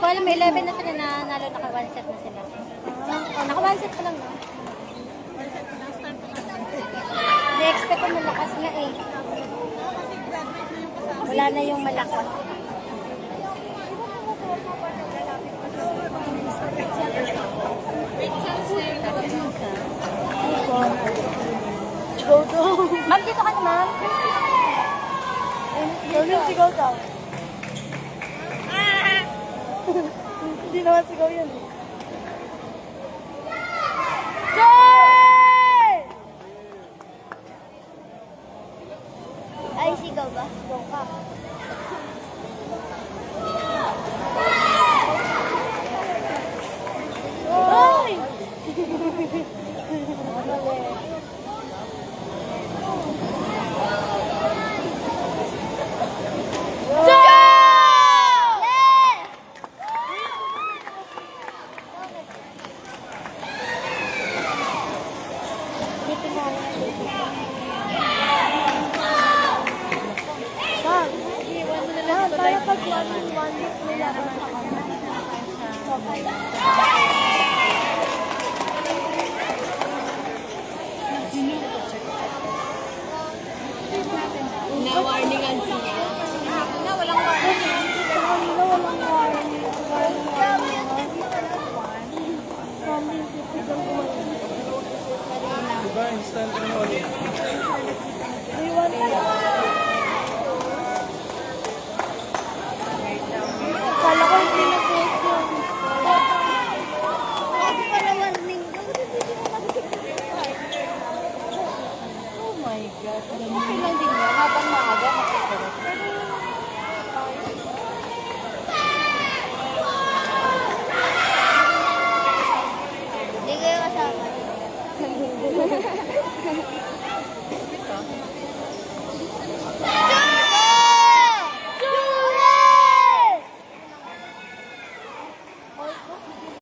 ko alam, may 11 na sila na nalo, naka 1 set na sila. Naka 1 set pa lang, no? Na-expect ko malakas nga eh. Wala na yung malakas. Go to. Ma'am, dito ka na, ma'am. Sigaw daw. Hindi naman sigaw yun eh. Jay! Ay, sigaw ba? Sigaw ka. Ay! Para pag one week nila Na-warningan siya. Na walang warning. walang warning. Diba, instant ano ulit? We want